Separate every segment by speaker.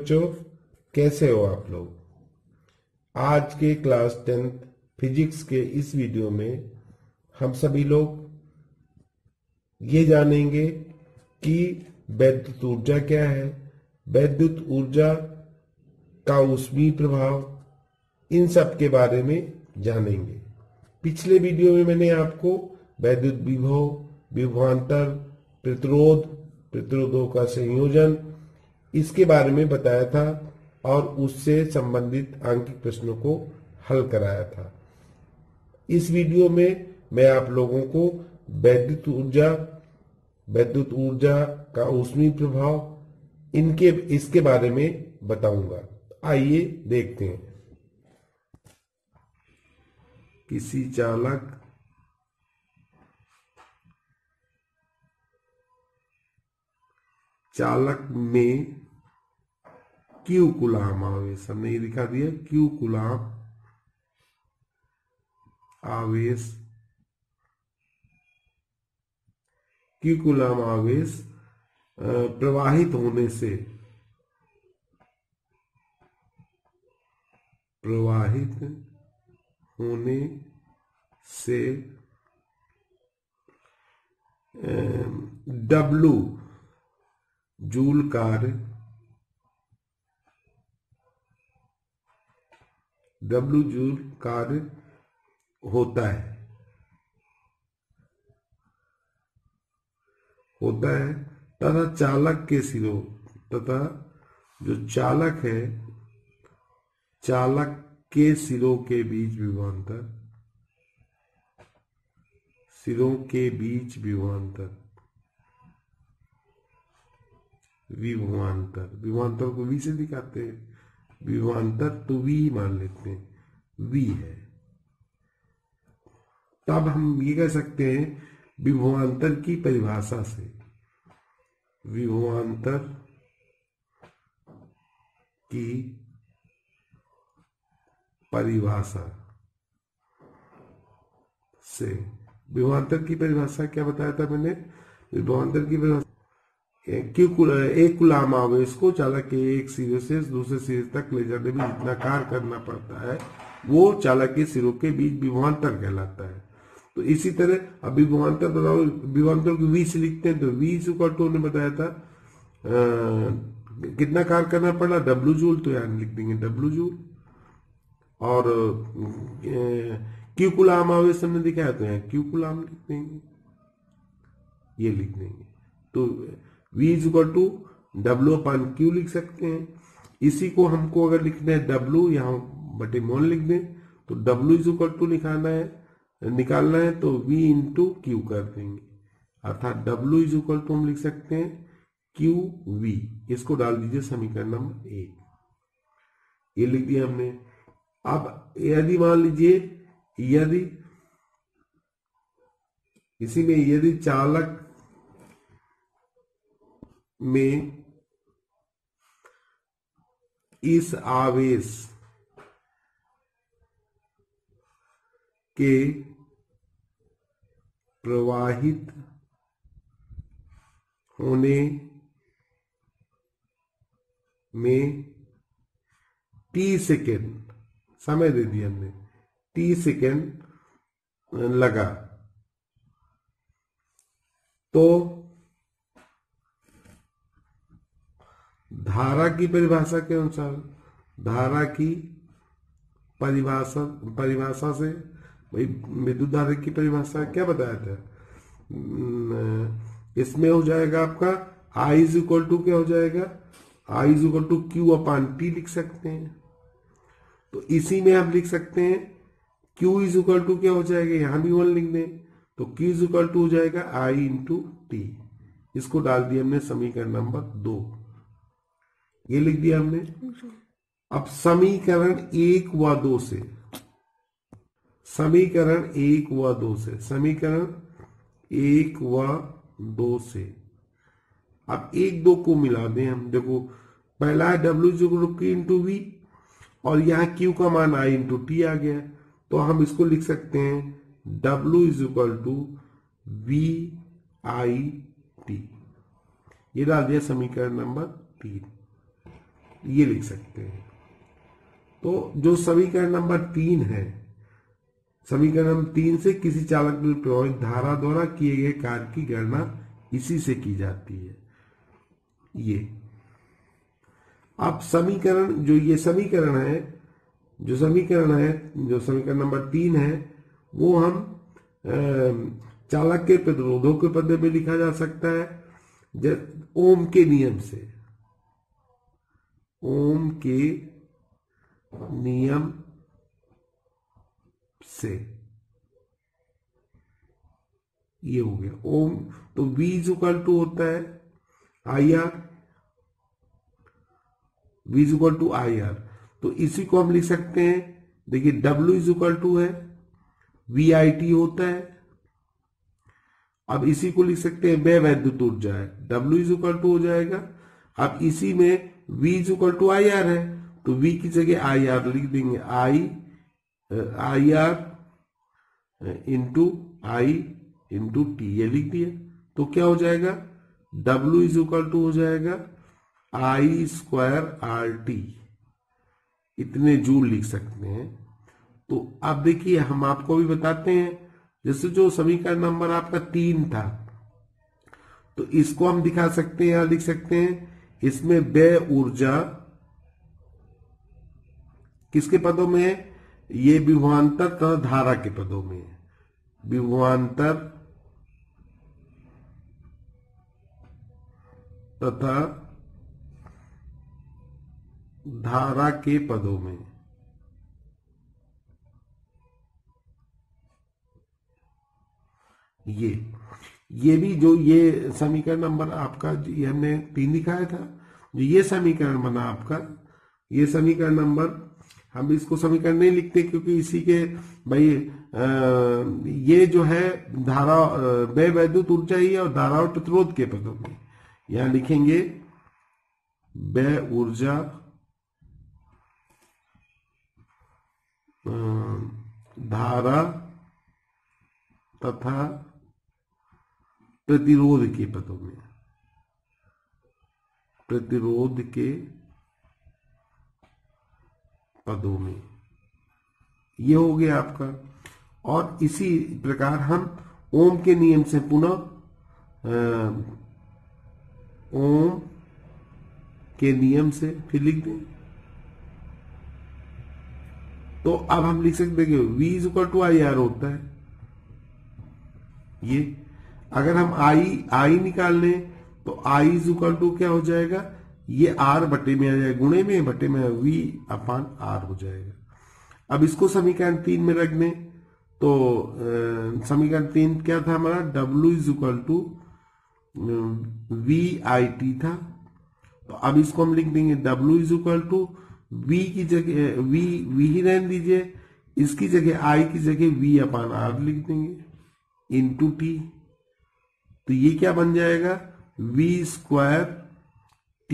Speaker 1: बच्चों, कैसे हो आप लोग। आज के क्लास 10th फिजिक्स के इस वीडियो में हम सभी लोग ये जानेंगे कि वैद्युत ऊर्जा क्या है, वैद्युत ऊर्जा का ऊष्मीय प्रभाव, इन सब के बारे में जानेंगे। पिछले वीडियो में मैंने आपको वैद्युत विभव, विभवांतर, प्रतिरोध, प्रतिरोधों का संयोजन, इसके बारे में बताया था और उससे संबंधित आंकिक प्रश्नों को हल कराया था। इस वीडियो में मैं आप लोगों को वैद्युत ऊर्जा का ऊष्मीय प्रभाव इसके बारे में बताऊंगा। आइए देखते हैं। किसी चालक में Q कूलाम आवेश, हमने ये दिखा दिया, Q कूलाम आवेश प्रवाहित होने से W जूल कार्य होता है तथा जो चालक है, चालक के सिरों के बीच विभवांतर को V से दिखाते हैं। विभवांतर तो V मान लेते हैं, V है। तब हम ये कह सकते हैं विभवांतर की परिभाषा से, विभवांतर की परिभाषा क्या बताया था मैंने। विभवांतर की परिभाषा एक कूलाम आवेश को चालक के एक सिरे से दूसरे सिरे तक ले जाने में जितना कार्य करना पड़ता है वो चालक के सिरों के बीच विभवांतर कहलाता है। तो इसी तरह अब विभवांतर बताओ, विभवांतर को V से लिखते हैं तो V इक्वल टू ने बताया था कितना कार्य करना पड़ा, W जूल, तो यहाँ लिख देंगे W जूल। और Q कूलाम आवेश हमने दिखाया तो यहाँ Q कूलाम लिख देंगे, ये लिख देंगे। तो V is equal to W/Q लिख सकते हैं। इसी को हमको अगर लिखना है W, यहाँ बटे मोल लिख दें तो W इज इक्वल टू निकालना है तो V इंटू Q कर देंगे, अर्थात W इज इक्वल टू हम लिख सकते हैं QV। इसको डाल दीजिए समीकरण नंबर 1, ये लिख दिया हमने। अब यदि मान लीजिए यदि चालक में इस आवेश के प्रवाहित होने में T सेकेंड समय दे दिया हमने, T सेकेंड लगा, तो धारा की परिभाषा के अनुसार, धारा की परिभाषा से भाई विद्युत धारा की परिभाषा क्या बताया था, इसमें हो जाएगा आपका I इज इक्वल टू क्या हो जाएगा, I is equal to Q/T लिख सकते हैं। तो इसी में आप लिख सकते हैं Q इज इक्वल टू क्या हो जाएगा, यहां भी 1 लिख दें तो Q इज इक्वल टू हो जाएगा I इंटू T। इसको डाल दिया हमने समीकरण नंबर 2, ये लिख दिया हमने। अब समीकरण 1 व 2 से अब 1 2 को मिला दें हम। देखो पहला है W equal to Q into V और यहाँ Q का मान I इंटू T आ गया, तो हम इसको लिख सकते हैं W is equal to VI T। ये डाल दिया समीकरण नंबर 3। ये लिख सकते हैं। तो जो समीकरण नंबर 3 है, समीकरण नंबर 3 से किसी चालक में प्रवाहित धारा द्वारा किए गए कार्य की गणना इसी से की जाती है। ये अब समीकरण जो ये समीकरण है, जो समीकरण नंबर 3 है, वो हम चालक के प्रतिरोधों के पद में लिखा जा सकता है ओम के नियम से। ओम के नियम से ये हो गया ओम। तो V इज इक्वल टू होता है IR, V is equal to IR। तो इसी को हम लिख सकते हैं, देखिए W इज इक्वल टू है VIT होता है। अब इसी को लिख सकते हैं व्यय वैद्युत ऊर्जा है, W इज इक्वल टू हो जाएगा। अब इसी में V is equal to IR है, तो V की जगह IR लिख देंगे, IR इंटू T, ये लिख दिया। तो क्या हो जाएगा, W इज इक्वल टू हो जाएगा I स्क्वायर RT, इतने जूल लिख सकते हैं। तो अब देखिए हम आपको भी बताते हैं, जैसे जो समीकरण नंबर आपका 3 था, तो इसको हम दिखा सकते हैं, यहां लिख सकते हैं, इसमें व्यय ऊर्जा किसके पदों में है, ये विभवांतर तथा धारा के पदों में है। विभवांतर तथा धारा के पदों में। ये भी जो ये समीकरण नंबर आपका ये हमने 3 दिखाया था, जो ये समीकरण बना आपका, ये समीकरण नंबर, हम इसको समीकरण नहीं लिखते क्योंकि इसी के भाई ये जो है धारा व्यय वैद्युत ऊर्जा ही है और धारा और प्रतिरोध के पदों में। यहां लिखेंगे व्यय ऊर्जा धारा तथा प्रतिरोध के पदों में, प्रतिरोध के पदों में, ये हो गया आपका। और इसी प्रकार हम ओम के नियम से पुनः ओम के नियम से फिर लिख दें। तो अब हम लिख सकते हैं V is equal to IR होता है। ये अगर हम I निकाल लें तो I इज इक्वल टू क्या हो जाएगा, ये R बटे में आ जाएगा, गुणे में बटे में V अपान R हो जाएगा। अब इसको समीकरण 3 में रख दें, तो समीकरण 3 क्या था हमारा, W is equal to VIT था। तो अब इसको हम लिख देंगे W is equal to V की जगह V ही रहने दीजिए, इसकी जगह I की जगह V अपान R लिख देंगे इंटू T। तो ये क्या बन जाएगा, V स्क्वायर T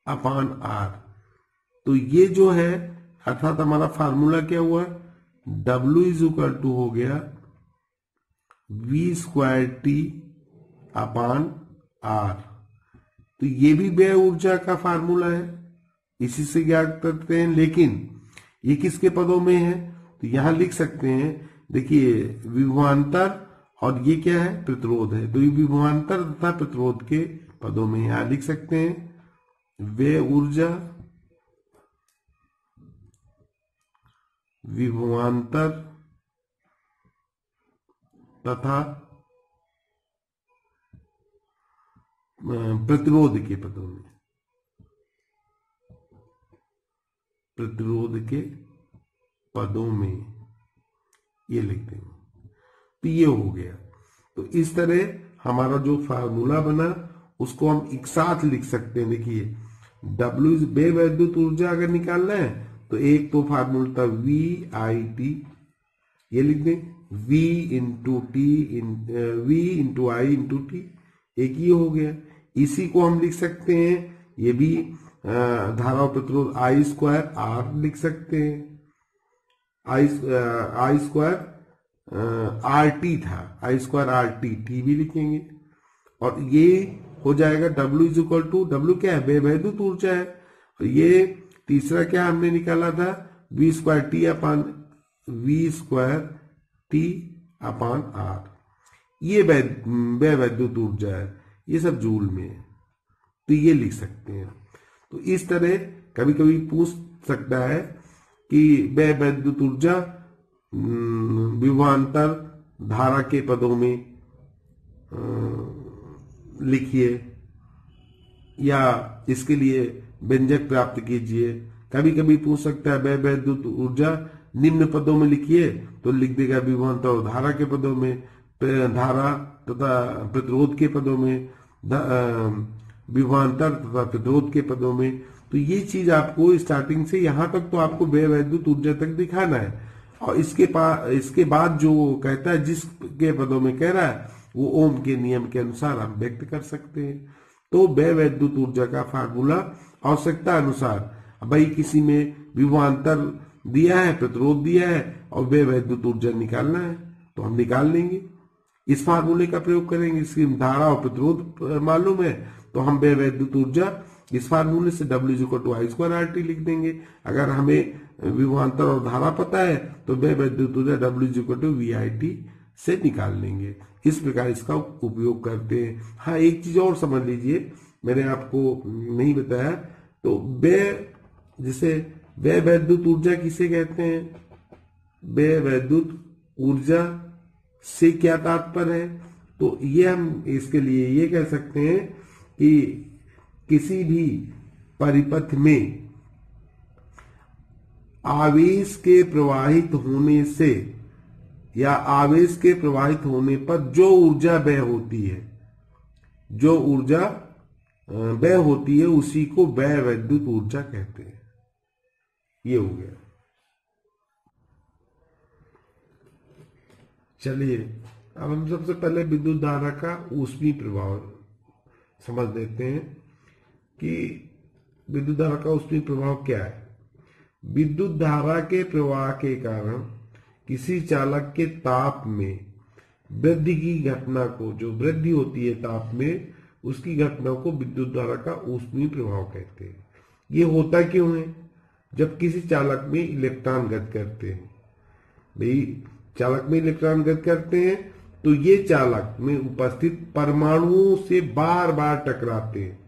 Speaker 1: अपान R। तो ये जो है अर्थात हमारा फार्मूला क्या हुआ, W इज इक्वल टू हो गया V स्क्वायर T अपान R। तो ये भी व्यय ऊर्जा का फार्मूला है, इसी से ज्ञात करते हैं। लेकिन ये किसके पदों में है, तो यहां लिख सकते हैं, देखिए विभवांतर और ये क्या है, प्रतिरोध है। तो ये विभवांतर तथा प्रतिरोध के पदों में यहां लिख सकते हैं व्यय ऊर्जा विभवांतर तथा प्रतिरोध के पदों में, प्रतिरोध के पदों में ये लिख देंगे। तो ये हो गया। तो इस तरह हमारा जो फार्मूला बना उसको हम एक साथ लिख सकते हैं। देखिए W इज व्यय वैद्युत ऊर्जा अगर निकालना है तो एक तो फार्मूला था VIT, ये लिख दें V into I into T, एक ये हो गया। इसी को हम लिख सकते हैं, ये भी धारा और प्रतिरोध I स्क्वायर R लिख सकते हैं, I स्क्वायर RT था, I स्क्वायर RT T भी लिखेंगे। और ये हो जाएगा W is equal to, W क्या है, व्यय वैद्युत ऊर्जा है, ये तीसरा क्या हमने निकाला था, V square T upon R. ये वैद्युत ऊर्जा है, ये सब जूल में है, तो ये लिख सकते हैं। तो इस तरह कभी कभी पूछ सकता है कि वैद्युत ऊर्जा विभवांतर धारा के पदों में लिखिए, या इसके लिए व्यंजक प्राप्त कीजिए। कभी कभी पूछ सकता है वैद्युत ऊर्जा निम्न पदों में लिखिए, तो लिख देगा विभवांतर और धारा के पदों में, धारा तथा प्रतिरोध के पदों में, विभवांतर तथा प्रतिरोध के पदों में। तो ये चीज आपको स्टार्टिंग से यहां तक तो आपको वैद्युत ऊर्जा तक दिखाना है। और इसके बाद जो कहता है जिसके पदों में कह रहा है वो ओम के नियम के अनुसार हम व्यक्त कर सकते हैं। तो वैद्युत ऊर्जा का फार्मूला आवश्यकता अनुसार, भाई किसी में विभवांतर दिया है, प्रतिरोध दिया है और वैद्युत ऊर्जा निकालना है तो हम निकाल लेंगे, इस फार्मूले का प्रयोग करेंगे। इसकी धारा और प्रतिरोध मालूम है तो हम वैद्युत ऊर्जा इस फार्मूले से W=I²RT लिख देंगे। अगर हमें विभवांतर और धारा पता है तो वैद्युत ऊर्जा W=VIT से निकाल लेंगे। इस प्रकार इसका उपयोग करते हैं। हाँ, एक चीज और समझ लीजिए, मैंने आपको नहीं बताया, तो जैसे वैद्युत ऊर्जा किसे कहते हैं, वैद्युत ऊर्जा से क्या तात्पर्य है, तो ये हम इसके लिए ये कह सकते हैं कि किसी भी परिपथ में आवेश के प्रवाहित होने से या आवेश के प्रवाहित होने पर जो ऊर्जा व्यय होती है, जो ऊर्जा व्यय होती है उसी को वैद्युत ऊर्जा कहते हैं। ये हो गया। चलिए अब हम सबसे पहले विद्युत धारा का ऊष्मीय प्रभाव समझ लेते हैं कि विद्युत धारा का ऊष्मीय प्रभाव क्या है। विद्युत धारा के प्रवाह के कारण किसी चालक के ताप में वृद्धि की घटना को, जो वृद्धि होती है ताप में, उसकी घटना को विद्युत धारा का ऊष्मीय प्रभाव कहते हैं। ये होता क्यों है? जब किसी चालक में इलेक्ट्रॉन गति करते हैं, भाई चालक में इलेक्ट्रॉन गति करते हैं तो ये चालक में उपस्थित परमाणुओं से बार बार टकराते हैं।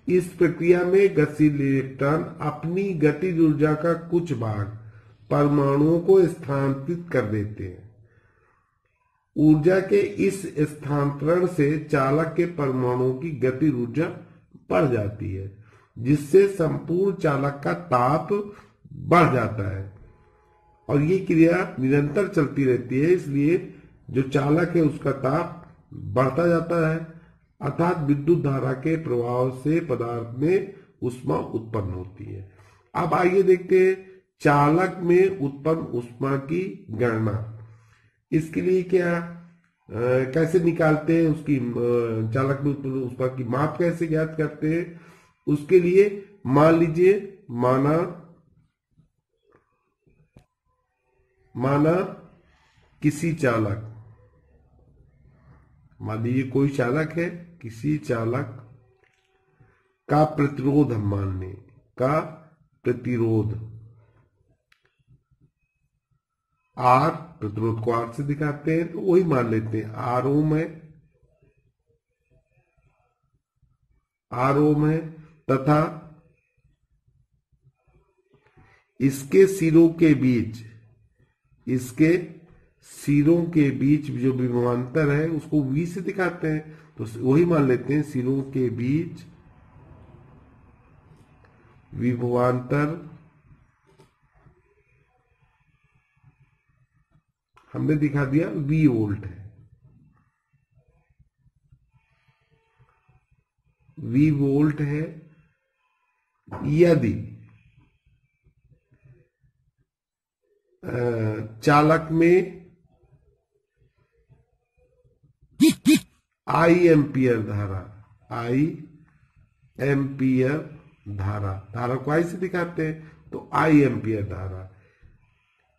Speaker 1: इस प्रक्रिया में गतिशील इलेक्ट्रॉन अपनी गतिज ऊर्जा का कुछ भाग परमाणुओं को स्थानांतरित कर देते हैं। ऊर्जा के इस स्थानांतरण से चालक के परमाणुओं की गतिज ऊर्जा बढ़ जाती है, जिससे संपूर्ण चालक का ताप बढ़ जाता है और ये क्रिया निरंतर चलती रहती है। इसलिए जो चालक है उसका ताप बढ़ता जाता है, अर्थात विद्युत धारा के प्रभाव से पदार्थ में ऊष्मा उत्पन्न होती है। अब आइए देखते हैं चालक में उत्पन्न ऊष्मा की गणना। इसके लिए क्या कैसे निकालते हैं, उसकी चालक में उत्पन्न ऊष्मा की माप कैसे ज्ञात करते हैं, उसके लिए मान लीजिए माना किसी चालक, मान लीजिए कोई चालक है, किसी चालक का प्रतिरोध, हम मान लें का प्रतिरोध R, प्रतिरोध को R से दिखाते हैं तो वही मान लेते हैं R ओम है, R ओम है, तथा इसके सिरों के बीच, इसके सिरों के बीच जो विभवांतर है उसको V से दिखाते हैं तो वही मान लेते हैं सिरों के बीच विभवांतर हमने दिखा दिया V वोल्ट है। V वोल्ट है यदि चालक में I एम्पियर धारा, I एम्पियर धारा को I से दिखाते हैं तो I एम्पियर धारा,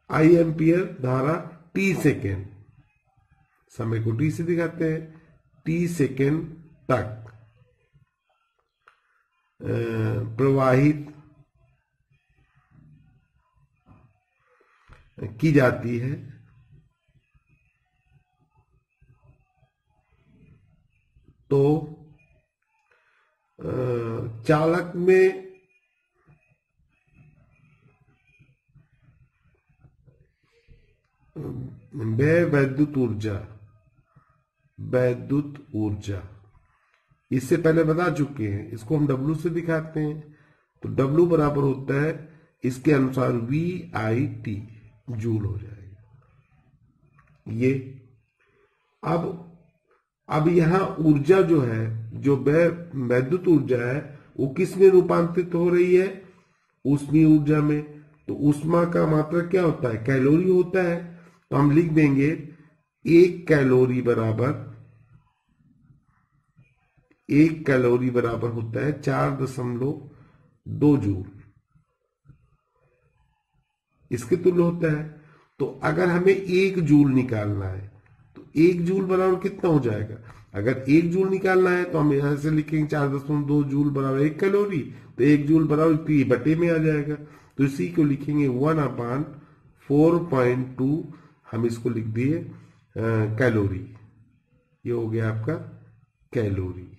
Speaker 1: I एम्पियर धारा T सेकेंड, समय को T से दिखाते हैं, T सेकेंड तक प्रवाहित की जाती है तो चालक में वैद्युत ऊर्जा इससे पहले बता चुके हैं, इसको हम W से दिखाते हैं। तो W बराबर होता है इसके अनुसार VIT, जूल हो जाएगा ये। अब यहां ऊर्जा जो है, जो वैद्युत ऊर्जा है, वो किस में रूपांतरित हो रही है? ऊष्मीय ऊर्जा में। तो ऊष्मा का मात्रा क्या होता है? कैलोरी होता है। तो हम लिख देंगे 1 कैलोरी बराबर होता है 4.2 जूल, इसके तुल्य होता है। तो अगर हमें 1 जूल निकालना है तो 1 जूल बराबर कितना हो जाएगा? अगर 1 जूल निकालना है तो हम यहां से लिखेंगे 4.2 जूल बराबर 1 कैलोरी, तो 1 जूल बराबर 3 बटे में आ जाएगा। तो इसी को लिखेंगे 1/4.2, हम इसको लिख दिए कैलोरी। ये हो गया आपका कैलोरी,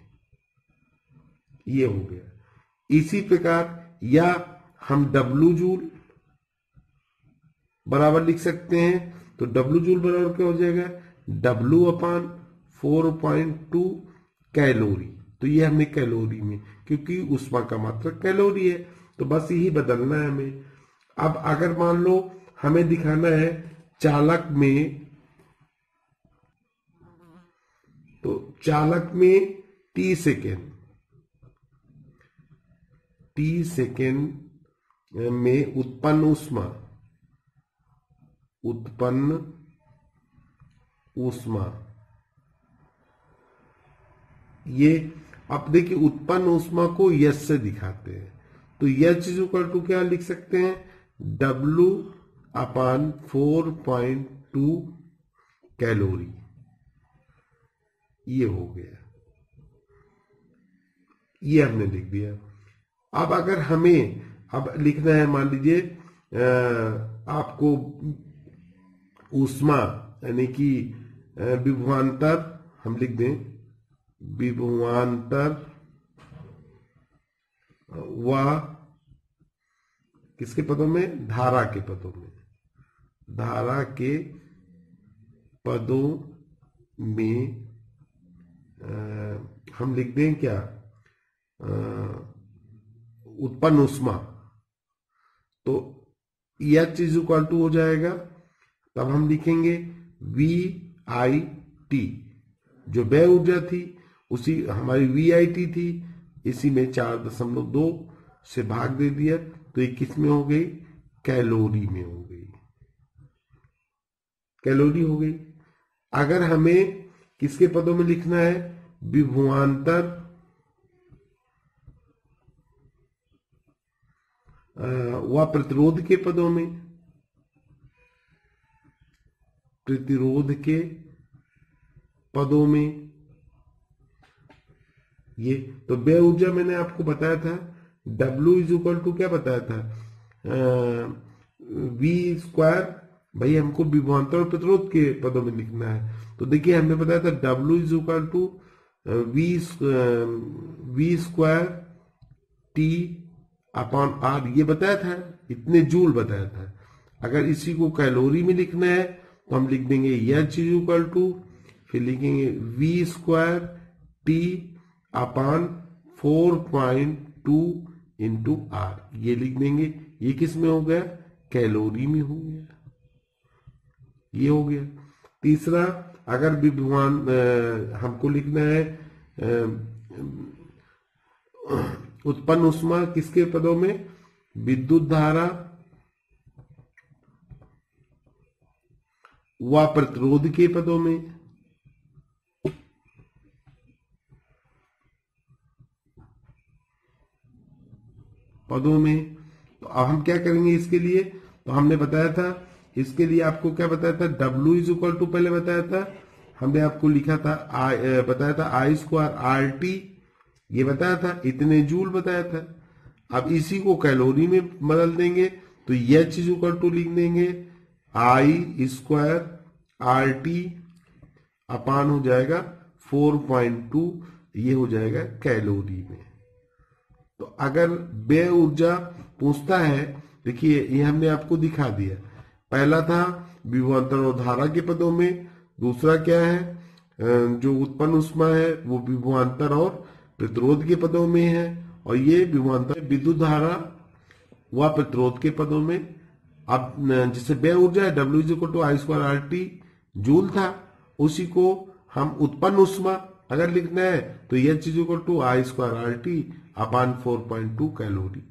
Speaker 1: ये हो गया। इसी प्रकार या हम W जूल बराबर लिख सकते हैं। तो W जूल बराबर क्या हो जाएगा? W/4.2 calorie. तो ये हमने कैलोरी में, क्योंकि ऊष्मा का मात्रक कैलोरी है, तो बस यही बदलना है हमें। अब अगर मान लो हमें दिखाना है चालक में, तो चालक में T सेकेंड में उत्पन्न ऊष्मा, ये अब देखिए उत्पन्न ऊष्मा को H से दिखाते हैं। तो H = क्या लिख सकते हैं? W/4.2 कैलोरी, ये हो गया, ये हमने लिख दिया। अब अगर हमें अब लिखना है, मान लीजिए आपको ऊष्मा यानी कि विभवांतर, हम लिख दें विभवांतर व किसके पदों में? धारा के पदों में। धारा के पदों में हम लिख दें क्या? उत्पन्न ऊष्मा। तो H = हो जाएगा, तब हम लिखेंगे VIT, जो व्यय ऊर्जा थी उसी हमारी VIT थी, इसी में 4.2 से भाग दे दिया, तो ये किस में हो गई? कैलोरी में हो गई, कैलोरी हो गई। अगर हमें किसके पदों में लिखना है? विभवांतर व प्रतिरोध के पदों में, प्रतिरोध के पदों में। ये तो व्यय ऊर्जा मैंने आपको बताया था, W = क्या बताया था? V²। भाई हमको विभवांतर और प्रतिरोध के पदों में लिखना है। तो देखिए हमने बताया था W = V² T/R, ये बताया था, इतने जूल बताया था। अगर इसी को कैलोरी में लिखना है तो हम लिख देंगे H = फिर लिखेंगे V² T/4.2 × R, ये लिख देंगे। ये किस में हो गया? कैलोरी में हो गया, ये हो गया। तीसरा, अगर विभवान हमको लिखना है उत्पन्न ऊष्मा किसके पदों में? विद्युत धारा व प्रतिरोध के पदों में। तो अब हम क्या करेंगे इसके लिए? तो हमने बताया था, इसके लिए आपको क्या बताया था? W = पहले बताया था, हमने आपको लिखा था बताया था I² RT ये बताया था, इतने जूल बताया था। अब इसी को कैलोरी में बदल देंगे तो एच इज इक्वल टू लिख देंगे आई स्क्वायर आर टी अपान हो जाएगा 4.2, ये हो जाएगा कैलोरी में। तो अगर व्यय ऊर्जा पूछता है, देखिए ये हमने आपको दिखा दिया। पहला था विभवांतर और धारा के पदों में, दूसरा क्या है जो उत्पन्न ऊष्मा है वो विभवांतर और प्रतिरोध के पदों में है, और ये विभवांतर विद्युत धारा व प्रतिरोध के पदों में। अब जैसे व्यय ऊर्जा है W is equal to I square R T joule था, उसी को हम उत्पन्न ऊष्मा अगर लिखना है तो H is equal to I square R T upon 4.2 calorie.